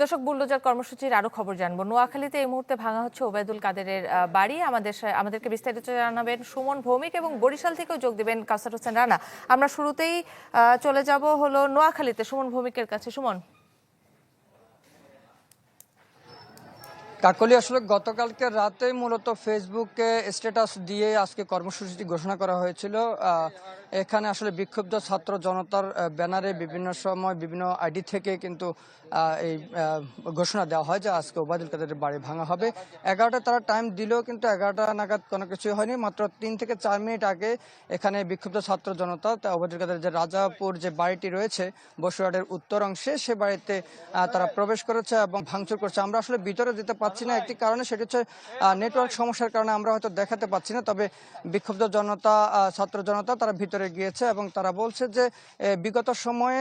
দর্শক, বুলডোজার কর্মসূচির আরো খবর জানবো। নোয়াখালীতে এই মুহূর্তে ভাঙা হচ্ছে ওবায়দুল কাদেরের বাড়ি। আমাদেরকে বিস্তারিত জানাবেন সুমন ভৌমিক, এবং বরিশাল থেকেও যোগ দিবেন কাউসার হোসেন রানা। আমরা শুরুতেই চলে যাব হলো নোয়াখালীতে সুমন ভৌমিকের কাছে। সুমন। কাকলি, আসলে গতকালকে রাতে মূলত ফেসবুকে স্ট্যাটাস দিয়ে আজকে কর্মসূচিটি ঘোষণা করা হয়েছিল। এখানে আসলে বিক্ষুব্ধ ছাত্র জনতার ব্যানারে বিভিন্ন সময় বিভিন্ন আইডি থেকে কিন্তু এই ঘোষণা দেওয়া হয় যে আজকে ওবায়দুল কাদেরের বাড়ি ভাঙা হবে। 11টা তারা টাইম দিলেও কিন্তু 11টা নাগাদ কোনো কিছুই হয়নি। মাত্র 3 থেকে 4 মিনিট আগে এখানে বিক্ষুব্ধ ছাত্র জনতা ওবায়দুল কাদেরের যে রাজাপুর যে বাড়িটি রয়েছে বসুরহাটের উত্তর অংশে, সে বাড়িতে তারা প্রবেশ করেছে এবং ভাঙচুর করছে। আমরা আসলে ভিতরে যেতে পাচ্ছি না, একটি কারণে সেটি হচ্ছে নেটওয়ার্ক সমস্যার কারণে আমরা হয়তো দেখাতে পাচ্ছি না। তবে বিক্ষুব্ধ জনতা, ছাত্র জনতা তারা ভিতরে গিয়েছে এবং তারা বলছে যে বিগত সময়ে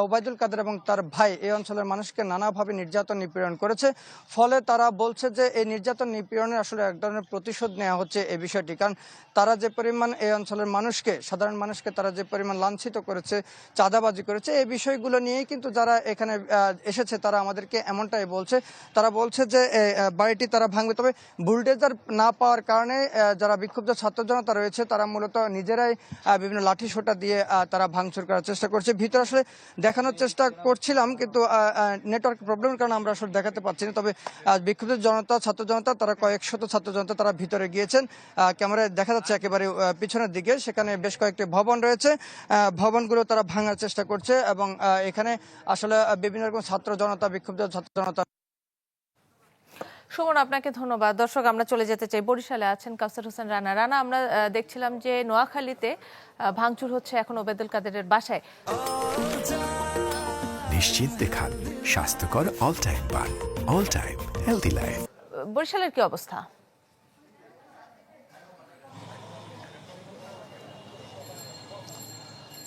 ওবায়দুল কাদের এবং তার ভাই এই অঞ্চলের মানুষকে নানাভাবে নির্যাতন নিপীড়ন করেছে। ফলে তারা বলছে যে এই নির্যাতন নিপীড়নের আসলে এক ধরনের প্রতিশোধ নেওয়া হচ্ছে এই বিষয়টি। কারণ তারা যে পরিমাণ এই অঞ্চলের মানুষকে, সাধারণ মানুষকে তারা যে পরিমাণ লাঞ্ছিত করেছে, চাঁদাবাজি করেছে, এই বিষয়গুলো নিয়েই কিন্তু যারা এখানে এসেছে তারা আমাদেরকে এমনটাই বলছে। তারা বলছে যে বাড়িটি তারা ভাঙবে। তবে বুলডোজার না পাওয়ার কারণে যারা বিক্ষুব্ধ ছাত্র জনতা রয়েছে তারা মূলত নিজেরাই বিভিন্ন লাঠি সোঁটা দিয়ে তারা ভাঙচুর করার চেষ্টা করছে। ভিতরে আসলে দেখানোর চেষ্টা করছিলাম, কিন্তু নেটওয়ার্ক প্রবলেমের কারণে আমরা আসলে দেখাতে পারছি না। তবে বিক্ষুব্ধ জনতা, ছাত্র জনতা, তারা কয়েক শত ছাত্র জনতা তারা ভিতরে গিয়েছেন। ক্যামেরায় দেখা যাচ্ছে একেবারে পিছনের দিকে সেখানে বেশ কয়েকটি ভবন রয়েছে, ভবনগুলো তারা ভাঙার চেষ্টা করছে এবং এখানে আসলে বিভিন্ন রকম ছাত্র জনতা, বিক্ষুব্ধ ছাত্র জনতা। সুমন, আপনাকে ধন্যবাদ। দর্শক, আমরা চলে যেতে চাই, বরিশালে আছেন কাউসার হোসেন রানা। রানা, আমরা দেখছিলাম যে নোয়াখালীতে ভাঙচুর হচ্ছে এখন ওবায়দুল কাদেরের বাসায়। নিশ্চিন্তে খান স্বাস্থ্যকর অল টাইম পান, অল টাইম হেলদি লাইফ। বরিশালের কি অবস্থা?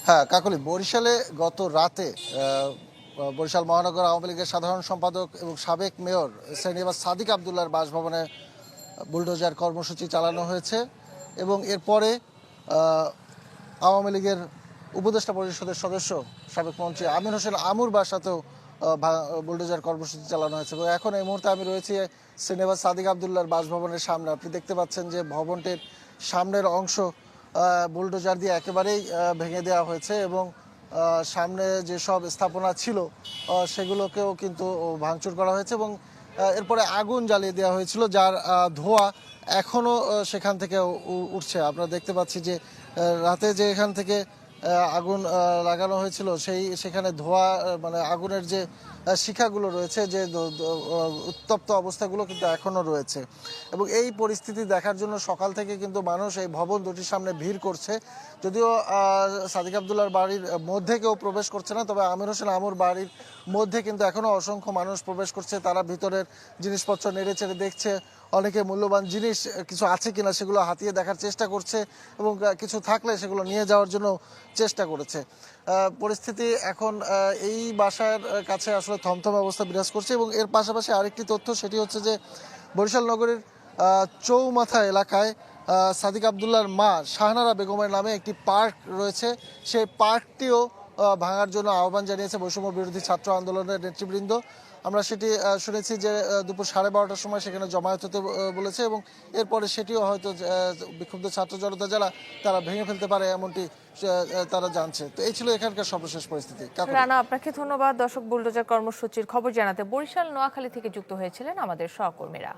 হ্যাঁ কাকলি, বরিশালে গত রাতে বরিশাল মহানগর আওয়ামী লীগের সাধারণ সম্পাদক এবং সাবেক মেয়র শ্রেণীবাস সাদিক আবদুল্লাহর বাসভবনে বুলডোজার কর্মসূচি চালানো হয়েছে এবং এরপরে আওয়ামী লীগের উপদেষ্টা পরিষদের সদস্য সাবেক মন্ত্রী আমির হোসেন আমুর বাসাতেও বুলডোজার কর্মসূচি চালানো হয়েছে। এবং এখন এই মুহূর্তে আমি রয়েছি শ্রেণীবাস সাদিক আবদুল্লাহর বাসভবনের সামনে। আপনি দেখতে পাচ্ছেন যে ভবনটির সামনের অংশ বুলডোজার দিয়ে একেবারেই ভেঙে দেওয়া হয়েছে এবং সামনে যেসব স্থাপনা ছিল সেগুলোকেও কিন্তু ভাঙচুর করা হয়েছে এবং এরপরে আগুন জ্বালিয়ে দেওয়া হয়েছিল, যার ধোঁয়া এখনও সেখান থেকে উঠছে। আপনারা দেখতে পাচ্ছি যে রাতে যে এখান থেকে আগুন লাগানো হয়েছিল সেখানে ধোঁয়া, মানে আগুনের যে শিখাগুলো রয়েছে, যে উত্তপ্ত অবস্থাগুলো কিন্তু এখনও রয়েছে। এবং এই পরিস্থিতি দেখার জন্য সকাল থেকে কিন্তু মানুষ এই ভবন দুটির সামনে ভিড় করছে। যদিও সাদিক আবদুল্লাহর বাড়ির মধ্যে কেউ প্রবেশ করছে না, তবে আমির হোসেন আমুর বাড়ির মধ্যে কিন্তু এখনও অসংখ্য মানুষ প্রবেশ করছে। তারা ভিতরের জিনিসপত্র নেড়ে চেড়ে দেখছে, অনেকে মূল্যবান জিনিস কিছু আছে কিনা সেগুলো হাতিয়ে দেখার চেষ্টা করছে এবং কিছু থাকলে সেগুলো নিয়ে যাওয়ার জন্য চেষ্টা করেছে। পরিস্থিতি এখন এই বাসার কাছে আসলে থমথমে অবস্থা বিরাজ করছে। এবং এর পাশাপাশি আরেকটি তথ্য, সেটি হচ্ছে যে বরিশাল নগরীর চৌমাথা এলাকায় সাদিক আবদুল্লাহর মা শাহনারা বেগমের নামে একটি পার্ক রয়েছে, সেই পার্কটিও ভাঙার জন্য আহ্বান জানিয়েছে বৈষম্য বিরোধী ছাত্র আন্দোলনের নেতৃবৃন্দ। আমরা সেটি শুনেছি যে দুপুর 12:30টার সময় সেখানে জমায়েত হতে বলেছে এবং এরপরে সেটিও হয়তো বিক্ষুব্ধ ছাত্র জনতা যারা তারা ভেঙে ফেলতে পারে এমনটি তারা জানছে। তো এই ছিল এখানকার সর্বশেষ পরিস্থিতি। রানা, আপনাকে ধন্যবাদ। দর্শক, বুলডোজার কর্মসূচির খবর জানাতে বরিশাল, নোয়াখালী থেকে যুক্ত হয়েছিলেন আমাদের সহকর্মীরা।